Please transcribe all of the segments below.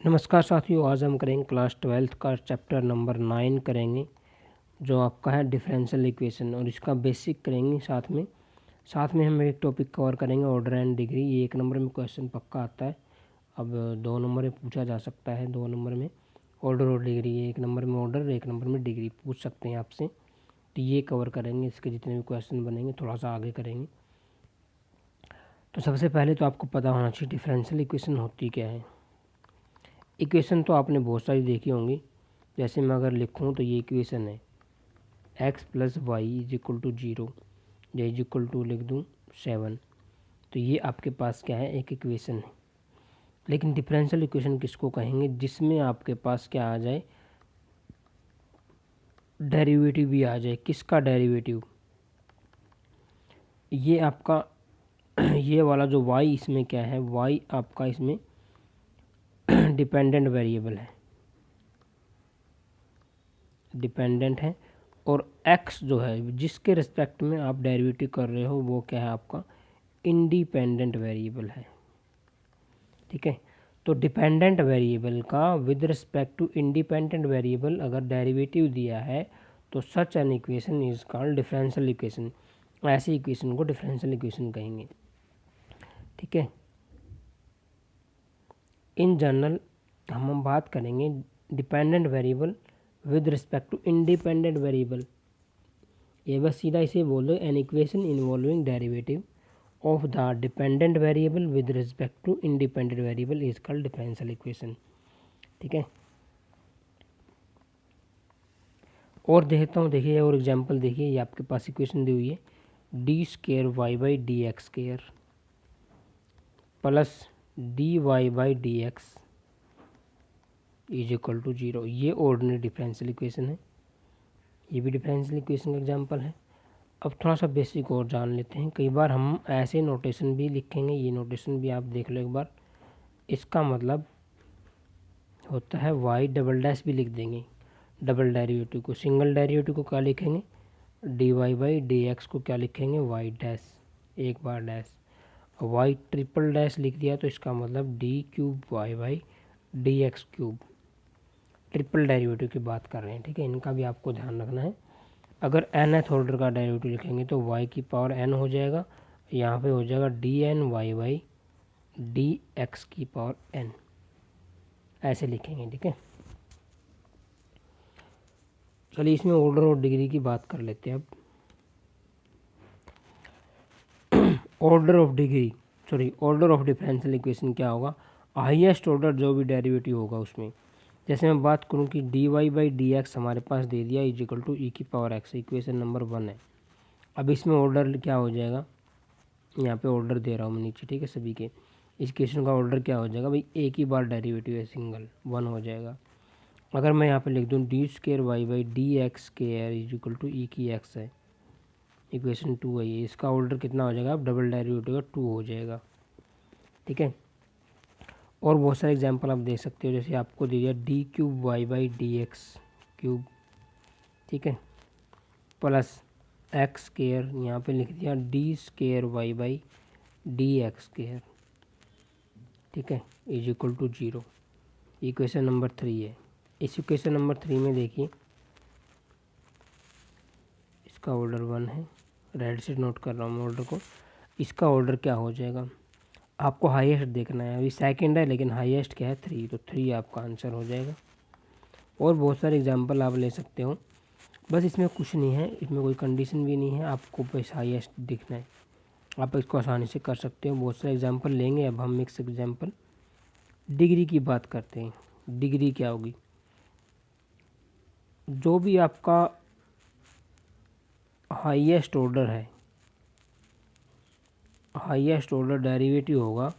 नमस्कार साथियों, आज हम करेंगे क्लास 12th का चैप्टर नंबर 9 करेंगे जो आपका है डिफरेंशियल इक्वेशन और इसका बेसिक करेंगे। साथ में हम एक टॉपिक कवर करेंगे ऑर्डर एंड डिग्री। ये 1 नंबर में क्वेश्चन पक्का आता है। अब 2 नंबर में पूछा जा सकता है। 2 नंबर में ऑर्डर और डिग्री, 1 नंबर में ऑर्डर, 1 नंबर में डिग्री पूछ सकते हैं आपसे। तो ये कवर करेंगे। इसके जितने भी क्वेश्चन बनेंगे थोड़ा सा आगे करेंगे। तो सबसे पहले तो आपको पता होना चाहिए डिफरेंशियल इक्वेशन होती क्या है। इक्वेशन तो आपने बहुत सारी देखी होंगी। जैसे मैं अगर लिखूँ तो ये इक्वेशन है x + y = 0, j लिख दूँ 7। तो ये आपके पास क्या है, एक इक्वेशन है। लेकिन डिफरेंशियल इक्वेशन किसको कहेंगे, जिसमें आपके पास क्या आ जाए, डेरिवेटिव भी आ जाए। किसका डेरिवेटिव? ये आपका ये वाला जो y इसमें क्या है, y आपका इसमें डिपेंडेंट वेरिएबल है, डिपेंडेंट है। और x जो है जिसके रिस्पेक्ट में आप डेरिवेटिव कर रहे हो वो क्या है, आपका इंडिपेंडेंट वेरिएबल है। ठीक है। तो डिपेंडेंट वेरिएबल का with respect to independent variable अगर डेरिवेटिव दिया है तो such an equation is called differential equation. ऐसी इक्वेशन को डिफरेंशियल इक्वेशन कहेंगे। ठीक है। इन जनरल हम बात करेंगे dependent variable with respect to independent variable. ये बस सीधा इसे बोल दो, an equation involving derivative of the dependent variable with respect to independent variable is called differential equation. ठीक है। और देखता हूँ, देखिए और एग्जांपल देखिए। ये आपके पास इक्वेशन दी हुई है d² y/dx² प्लस dy/dx = 0। ये ऑर्डिनरी डिफरेंशियल इक्वेशन है। ये भी डिफरेंशियल इक्वेशन का एग्जांपल है। अब थोड़ा सा बेसिक और जान लेते हैं। कई बार हम ऐसे नोटेशन भी लिखेंगे, ये नोटेशन भी आप देख लो एक बार। इसका मतलब होता है y" भी लिख देंगे डबल डेरिवेटिव को। सिंगल डेरिवेटिव को क्या लिखेंगे, dy/dx को क्या लिखेंगे, y', एक बार डैश। y" लिख दिया तो इसका मतलब d³ y/dx³। ट्रिपल डेरिवेटिव की बात कर रहे हैं। ठीक है। इनका भी आपको ध्यान रखना है। अगर nth ऑर्डर का डेरिवेटिव लिखेंगे तो y⁴n हो जाएगा, यहाँ पे हो जाएगा dny/dx⁴n, ऐसे लिखेंगे। ठीक है। चलिए इसमें ऑर्डर और डिग्री की बात कर लेते हैं अब। ऑर्डर ऑफ डिफरेंशियल इक्वेशन क्या होगा, हाईएस्ट ऑर्डर जो भी डेरिवेटिव होगा उसमें। जैसे मैं बात करूं कि dy/dx हमारे पास दे दिया = e⁴x, इक्वेशन नंबर 1 है। अब इसमें ऑर्डर क्या हो जाएगा, यहाँ पे ऑर्डर दे रहा हूँ मैं नीचे। ठीक है। सभी के इस इक्वेशन का ऑर्डर क्या हो जाएगा भाई, एक ही बार डेरिवेटिव है, सिंगल 1 हो जाएगा। अगर मैं यहाँ पे लिख दूँ d² y/dx² = e⁴x है, इक्वेशन 2 है ये। इसका ऑर्डर कितना हो जाएगा, अब डबल डेरिवेटिव का 2 हो जाएगा। ठीक है। और बहुत सारे एग्जांपल आप दे सकते हो। जैसे आपको दे दिया d³ y/dx³। ठीक है। प्लस x², यहाँ पे लिख दिया d² y/dx²। ठीक है। = 0। इक्वेशन नंबर 3 है। इस इक्वेशन नंबर 3 में देखिए इसका ऑर्डर 1 है। रेड से नोट कर रहा हूँ मैं ऑर्डर को। इसका ऑर्डर क्या हो जाएगा, आपको हाईएस्ट देखना है। अभी सेकंड है लेकिन हाईएस्ट क्या है, 3, तो 3 आपका आंसर हो जाएगा। और बहुत सारे एग्जांपल आप ले सकते हो। बस इसमें कुछ नहीं है, इसमें कोई कंडीशन भी नहीं है, आपको बस हाईएस्ट दिखना है। आप इसको आसानी से कर सकते हो। बहुत सारे एग्जांपल लेंगे। अब हम मिक्स एग्जांपल डिग्री की बात करते हैं। डिग्री क्या होगी, जो भी आपका हाईएस्ट ऑर्डर है, हाईएस्ट ऑर्डर डेरिवेटिव होगा,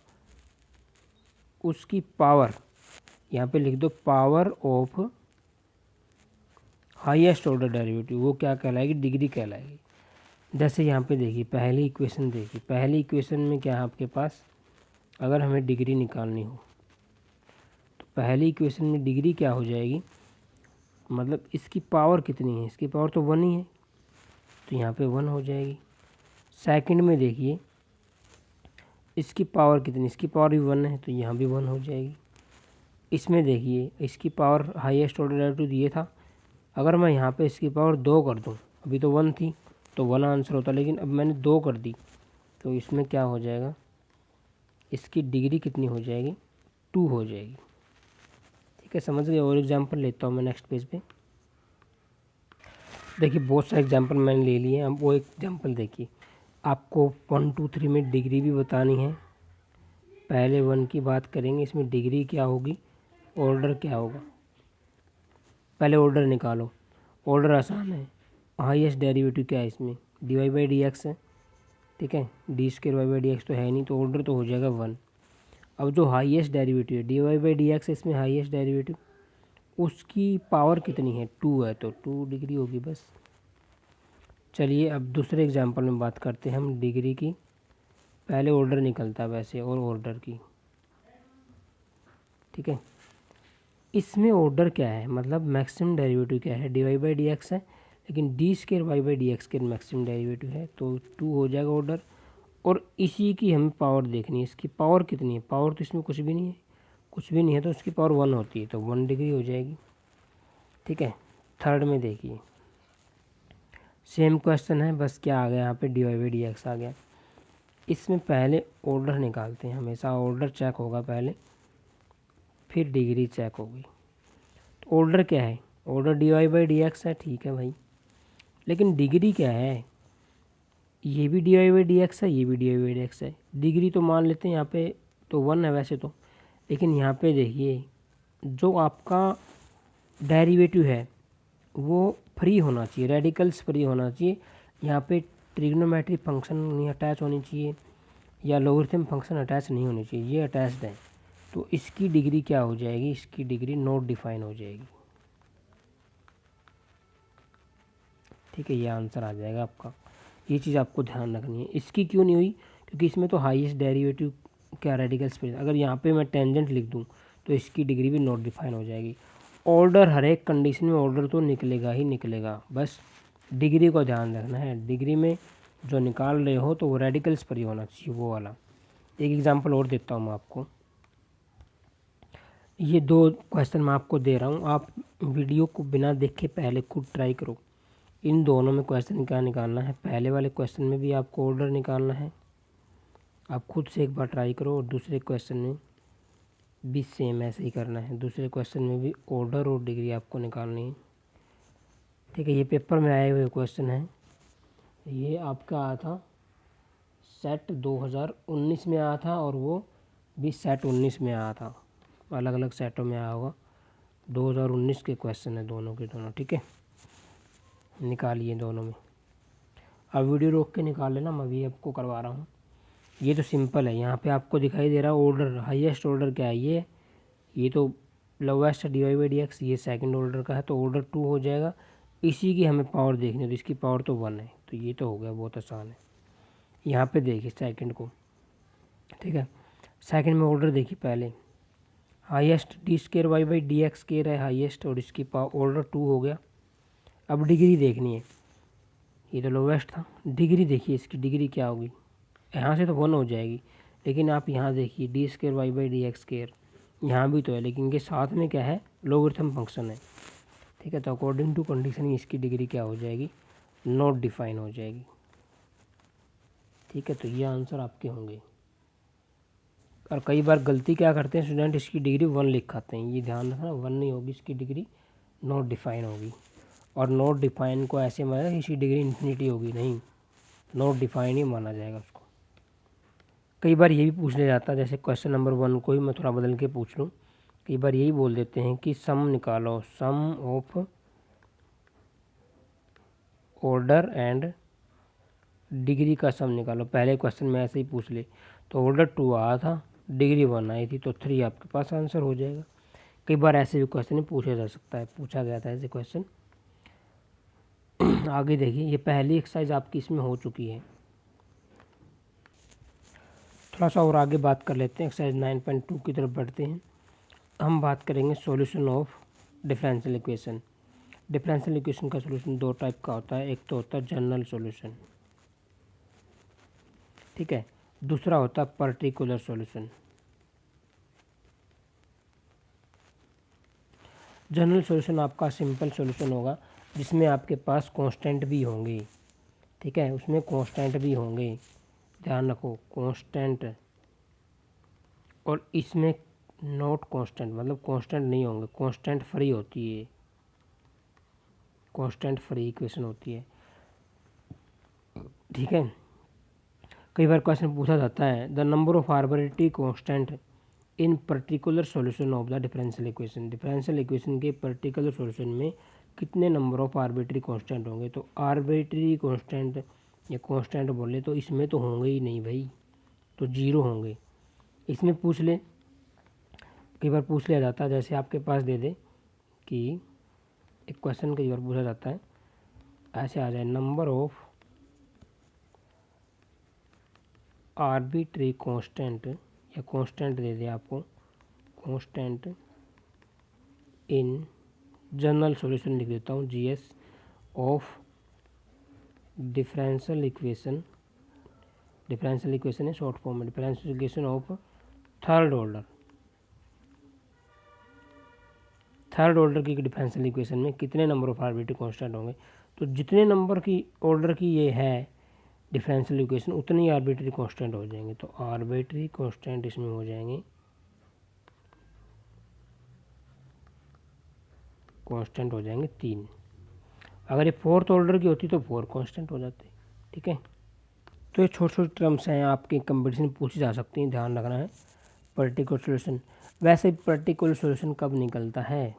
उसकी पावर, यहाँ पे लिख दो power of highest order derivative, वो क्या कहलाएगी, डिग्री कहलाएगी। जैसे यहाँ पे देखिए पहली इक्वेशन देखिए। पहली इक्वेशन में क्या है आपके पास, अगर हमें डिग्री निकालनी हो तो पहली इक्वेशन में डिग्री क्या हो जाएगी, मतलब इसकी पावर कितनी है, इसकी पावर तो 1 ही है तो यहाँ पे 1 हो जाएगी। सेकंड में देखिए इसकी पावर कितनी, इसकी पावर भी 1 है तो यहाँ भी 1 हो जाएगी। इसमें देखिए इसकी पावर हाईएस्ट ऑर्डर डेरिवेटिव दिए था, अगर मैं यहाँ पे इसकी पावर 2 कर दूँ, अभी तो 1 थी तो 1 आंसर होता, लेकिन अब मैंने 2 कर दी तो इसमें क्या हो जाएगा, इसकी डिग्री कितनी हो जाएगी, 2 हो जाएगी। ठीक है, समझ गए। और एग्जांपल लेता हूँ मैं नेक्स्ट पेज पे। देखिए बहुत सारे एग्जांपल मैंने ले लिए हैं, अब वो एग्जांपल देखिए। आपको 1 2 3 में डिग्री भी बतानी है। पहले 1 की बात करेंगे, इसमें डिग्री क्या होगी, ऑर्डर क्या होगा। पहले ऑर्डर निकालो, ऑर्डर आसान है। हाईएस्ट डेरिवेटिव क्या है इसमें, D Y by D X है। ठीक है, D square Y by D X तो है नहीं, तो ऑर्डर तो हो जाएगा 1। अब जो हाईएस्ट डेरिवेटिव है D Y by D X, इसमें हाईएस्ट डेरिवेटिव उसकी पावर कितनी है, 2 है, तो 2 डिग्री होगी बस। चलिए अब दूसरे एग्जांपल में बात करते हैं हम डिग्री की। पहले ऑर्डर निकलता है वैसे, और ऑर्डर की। ठीक है, इसमें ऑर्डर क्या है, मतलब मैक्सिमम डेरिवेटिव क्या है, D Y by D X है, लेकिन D square Y by D X के मैक्सिमम डेरिवेटिव है, तो 2 हो जाएगा ऑर्डर। और इसी की हमें पावर देखनी है, इसकी पावर कितनी है, पावर तो इसमें कुछ भी नहीं है, कुछ भी नहीं है, तो इसकी पावर 1 होती है, तो 1 डिग्री हो जाएगी। ठीक है, थर्ड में देखिए सेम क्वेश्चन है, बस क्या आ गया यहाँ पे, D Y by D X आ गया। इसमें पहले ऑर्डर निकालते हैं, हमेशा ऑर्डर चेक होगा पहले, फिर डिग्री चेक होगी। तो ऑर्डर क्या है, order D Y by D X है, ठीक है भाई, लेकिन डिग्री क्या है, ये भी D Y by D X है, ये भी D Y by D X है। डिग्री तो मान लेते हैं यहाँ पे तो 1 है वैसे तो, लेकिन यहाँ पे देखिए जो आपका डेरिवेटिव है वो फ्री होना चाहिए, रेडिकल्स फ्री होना चाहिए। यहाँ पे ट्रिग्नोमेट्री फंक्शन नहीं अटैच होनी चाहिए, या लोगरिथम फंक्शन अटैच नहीं होनी चाहिए, ये अटैच्ड है, तो इसकी डिग्री क्या हो जाएगी, इसकी डिग्री नॉट डिफाइन हो जाएगी। ठीक है, ये आंसर आ जाएगा आपका। ये चीज़ आपको ध्यान रखनी है। इसकी क्यों नहीं हुई, क्योंकि इसमें तो हाईएस्ट डेरिवेटिव क्या रेडिकल्स फ्री, अगर यहाँ पे मैं टेंजेंट लिख दूँ तो इसकी डिग्री भी नॉट डिफाइन हो जाएगी। ऑर्डर हर एक कंडीशन में ऑर्डर तो निकलेगा ही निकलेगा, बस डिग्री को ध्यान रखना है। डिग्री में जो निकाल रहे हो तो वो रेडिकल्स पर ही होना चाहिए, वो वाला। एक एग्जांपल और देता हूँ मैं आपको। ये 2 क्वेश्चन मैं आपको दे रहा हूँ, आप वीडियो को बिना देखे पहले खुद ट्राई करो। इन दोनों में क्वेश्चन क्या निकालना है, पहले वाले क्वेश्चन में भी आपको ऑर्डर निकालना है, आप खुद से एक बार ट्राई करो, और दूसरे क्वेश्चन में भी सेम ऐसे ही करना है। दूसरे क्वेश्चन में भी ऑर्डर और डिग्री आपको निकालनी है। ठीक है, ये पेपर में आए हुए क्वेश्चन हैं। ये आपका आया था सेट 2019 में आया था, और वो भी सेट 19 में आया था, अलग अलग सेटों में आया होगा। 2019 के क्वेश्चन है दोनों के दोनों। ठीक है, निकालिए दोनों में। अब वीडियो रोक के निकाल लेना, मैं भी आपको करवा रहा हूँ। ये तो सिंपल है, यहाँ पे आपको दिखाई दे रहा है ऑर्डर, हाईएस्ट ऑर्डर क्या है, ये तो lowest D Y by D X, ये सेकंड ऑर्डर का है, तो ऑर्डर 2 हो जाएगा। इसी की हमें पावर देखनी है, तो इसकी पावर तो 1 है, तो ये तो हो गया, बहुत आसान है। यहाँ पे देखिए सेकंड को। ठीक है, सेकंड में ऑर्डर देखिए, पहले highest D square Y by D X square है हाईएस्ट, और इसकी पावर ऑर्डर 2 हो गया। अब डिग्री देखनी है, ये तो लोवेस्ट था, डिग्री देखिए, इसकी डिग्री क्या होगी, यहाँ से तो 1 हो जाएगी, लेकिन आप यहाँ देखिए D square Y by D X square, यहाँ भी तो है, लेकिन इनके साथ में क्या है, लोगरिथम फंक्शन है। ठीक है, तो अकॉर्डिंग टू कंडीशन इसकी डिग्री क्या हो जाएगी, नॉट डिफाइन हो जाएगी। ठीक है, तो ये आंसर आपके होंगे। और कई बार गलती क्या करते हैं स्टूडेंट, इसकी डिग्री 1 लिखाते हैं, ये ध्यान रखना, 1 नहीं होगी, इसकी डिग्री नॉट डिफाइन होगी। और नॉट डिफाइन को ऐसे माना इसकी डिग्री इन्फिनिटी होगी, नहीं, नॉट डिफाइन ही माना जाएगा उसको। कई बार ये भी पूछ लिया जाता है, जैसे क्वेश्चन नंबर 1 को ही मैं थोड़ा बदल के पूछ लूँ, कई बार यही बोल देते हैं कि सम निकालो, सम ऑफ ऑर्डर एंड डिग्री का सम निकालो। पहले क्वेश्चन में ऐसे ही पूछ ले, तो ऑर्डर 2 आया था, डिग्री 1 आई थी, तो 3 आपके पास आंसर हो जाएगा। कई बार ऐसे भी क्वेश्चन पूछा जा सकता है, पूछा गया था ऐसे क्वेश्चन। आगे देखिए, ये पहली एक्सरसाइज आपकी इसमें हो चुकी है। थोड़ा सा और आगे बात कर लेते हैं, एक्सरसाइज 9.2 की तरफ बढ़ते हैं। हम बात करेंगे solution of differential equation. Differential equation का सॉल्यूशन 2 टाइप का होता है, एक तो होता है जनरल सॉल्यूशन, ठीक है, दूसरा होता है पर्टिकुलर सॉल्यूशन। जनरल सॉल्यूशन आपका सिंपल सॉल्यूशन होगा जिसमें आपके पास कांस्टेंट भी होंगे, ठीक है, उसमें कांस्टेंट भी होंगे, ध्यान रखो कांस्टेंट, और इसमें नॉट कांस्टेंट मतलब कांस्टेंट नहीं होंगे, कांस्टेंट फ्री होती है, कांस्टेंट फ्री इक्वेशन होती है, ठीक है। कई बार क्वेश्चन पूछा जाता है the number of arbitrary constant in particular solution of the differential equation, differential equation के पर्टिकुलर सॉल्यूशन में कितने नंबर ऑफ आर्बिट्रेरी कांस्टेंट होंगे। तो आर्बिट्रेरी कांस्टेंट या कांस्टेंट बोले तो इसमें तो होंगे ही नहीं भाई, तो 0 होंगे। इसमें पूछ ले, कई बार पूछ लिया जाता है, जैसे आपके पास दे दे कि एक क्वेश्चन कई बार पूछा जाता है, ऐसे आ जाए नंबर ऑफ आर्बिट्रेरी कांस्टेंट, या कांस्टेंट दे दे आपको, कांस्टेंट इन जनरल सॉल्यूशन लिख देता हूँ GS of differential equation, differential equation है शॉर्ट फॉर्म में, differential equation of third order, third order की डिफरेंशियल इक्वेशन में कितने नंबर ऑफ आर्बिट्रेरी कांस्टेंट होंगे। तो जितने नंबर की ऑर्डर की ये है डिफरेंशियल इक्वेशन उतनी आर्बिट्रेरी कांस्टेंट हो जाएंगे। तो आर्बिट्रेरी कांस्टेंट इसमें हो जाएंगे, कांस्टेंट हो जाएंगे 3। अगर ये फोर्थ ऑर्डर की होती तो 4 कांस्टेंट हो जाते, ठीक है। तो ये छोटे छोटे टर्म्स हैं, आपके कंपटीशन पूछी जा सकती हैं, ध्यान रखना है। पर्टिकुलर सॉल्यूशन, वैसे पर्टिकुलर सॉल्यूशन कब निकलता है,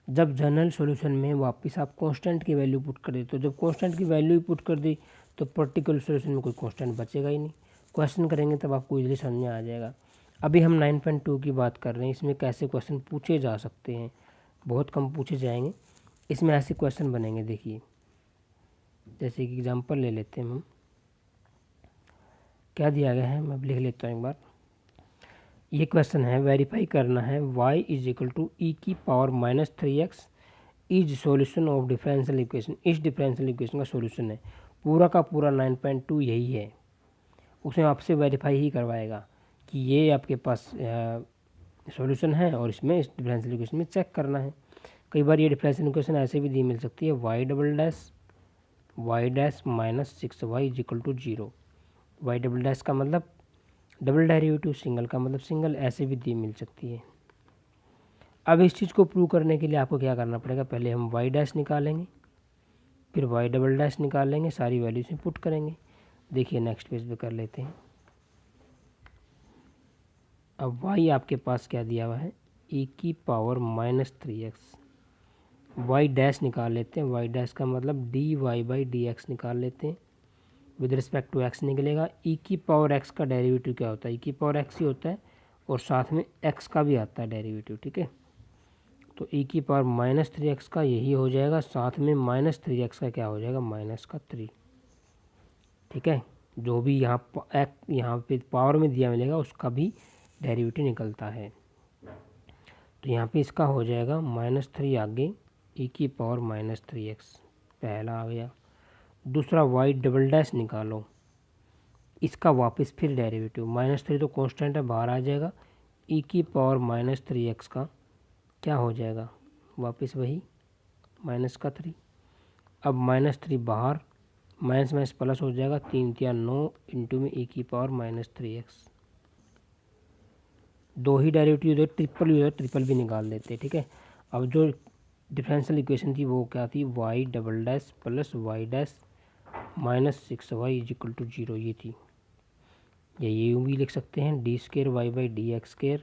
जब जनरल सॉल्यूशन में वापस आप कांस्टेंट की वैल्यू पुट कर दे। तो जब कांस्टेंट की वैल्यू पुट कर दी तो पर्टिकुलर सॉल्यूशन में कोई कांस्टेंट बचेगा ही नहीं। क्वेश्चन करेंगे तब आपको इजीली समझ में आ जाएगा। अभी हम 9.2 की बात कर रहे हैं, इसमें कैसे क्वेश्चन पूछे जा सकते हैं, बहुत कम पूछे जाएंगे। इसमें ऐसे क्वेश्चन बनेंगे, देखिए जैसे कि एग्जांपल ले लेते हैं हम, क्या दिया गया है मैं लिख लेता हूँ एक बार। ये क्वेश्चन है, वेरीफाई करना है y इज इक्वल टू ई की power -3x is solution of differential equation. इस डिफरेंशियल इक्वेशन का सॉल्यूशन है, पूरा का पूरा 9.2 यही है। उसमें आपसे वेरीफाई ही करवाएगा कि ये आपके पास सॉल्यूशन है और इसमें इस डिफरेंशियल इक्वेशन में चेक करना है। कई बार ये डिफरेंशियल इक्वेशन ऐसे भी दी मिल सकती है, y double dash -6y is equal to 0। y double dash का मतलब डबल डेरिवेटिव, सिंगल का मतलब सिंगल, ऐसे भी दी मिल सकती है। अब इस चीज़ को प्रूव करने के लिए आपको क्या करना पड़ेगा, पहले हम y डैश निकालेंगे, फिर y डबल डैश निकालेंगे, सारी वैल्यूज में पुट करेंगे। देखिए नेक्स्ट पेज पे कर लेते हैं। अब y आपके पास क्या दिया हुआ है, e की पावर -3x, y डैश निकाल लेते हैं, y डैश का मतलब dy/dx निकाल लेते हैं, विद रिस्पेक्ट टू x निकलेगा। e की पावर x का डेरिवेटिव क्या होता है, e की पावर x ही होता है और साथ में x का भी आता है डेरिवेटिव, ठीक है। तो e की पावर -3x का यही हो जाएगा, साथ में -3x का क्या हो जाएगा, -3, ठीक है। जो भी यहाँ पे पावर में दिया मिलेगा उसका भी डेरिवेटिव निकलता है। तो यहाँ पे इसका हो जाएगा -3 आगे e की पावर -3x, पहला आ गया। दूसरा y डबल डैश निकालो, इसका वापस फिर डेरिवेटिव, -3 तो कांस्टेंट है बाहर आ जाएगा, e की पावर -3x का क्या हो जाएगा, वापस वही -3। अब -3 बाहर, माइनस माइनस प्लस हो जाएगा, 3 या 9 इंटू में e की पावर -3x। दो ही डेरिवेटिव उधर ट्रिपल उधर ट्रिपल भी निकाल लेते, ठीक है। अब जो डिफरेंशियल इक्वेशन थी वो क्या थी, y double dash plus y dash -6y is equal to 0, ये थी। या ये यूँ भी लिख सकते हैं, d² y/dx²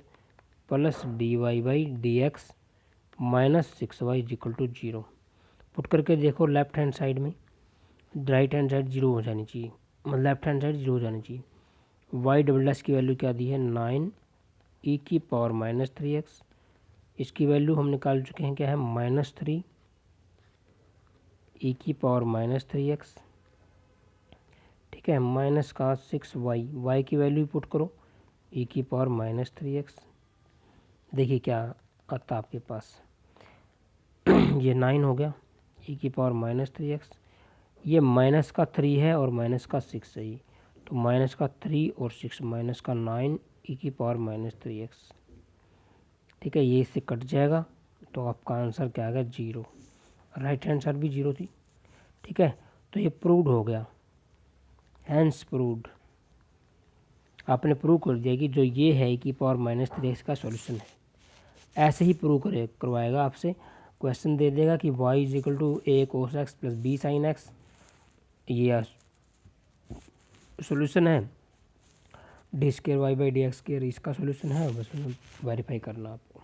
plus dy/dx -6y is equal to 0। Put करके देखो लेफ्ट हैंड साइड में, राइट हैंड साइड 0 हो जानी चाहिए, मतलब लेफ्ट हैंड साइड 0 हो जानी चाहिए। y डबल डैश की वैल्यू क्या दी है, 9 e की पावर -3x, इसकी वैल्यू हम निकाल चुके हैं, क्या है, -3 e की पावर -3x, ठीक है, माइनस का 6y, y की वैल्यू पुट करो, e की पावर -3x। देखिए क्या आता आपके पास ये 9 हो गया, e की पावर -3x, ये माइनस का 3 है और माइनस का 6 है, तो माइनस का 3 और 6 -9 e की पावर -3x, ठीक है। ये इससे कट जाएगा, तो आपका आंसर क्या आएगा 0। राइट हैंड साइड भी 0 थी। ठीक है, तो ये प्रूव्ड हो गया, हैंस प्रूव्ड। आपने प्रूव कर दिया कि जो ये है e⁻³ का सॉल्यूशन है। ऐसे ही प्रूव करवाएगा आपसे, क्वेश्चन दे देगा कि y = a cos x + b sin x, ये सॉल्यूशन है। d²y/dx² इसका सॉल्यूशन है, बस वेरीफाई करना आपको।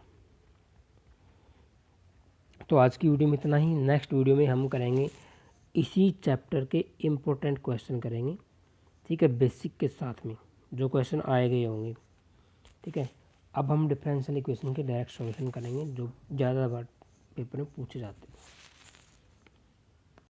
तो आज की वीडियो में इतना ही। नेक्स्ट वीडियो में हम करेंगे इसी चैप्टर के इम्पोर्टेंट क्वेश्चन करेंगे। ठीक है, बेसिक के साथ में जो क्वेश्चन आए गए होंगे। ठीक है, अब हम डिफरेंशियल इक्वेशन के डायरेक्ट सॉल्यूशन करेंगे जो ज़्यादा बार पेपर में पूछे जाते हैं।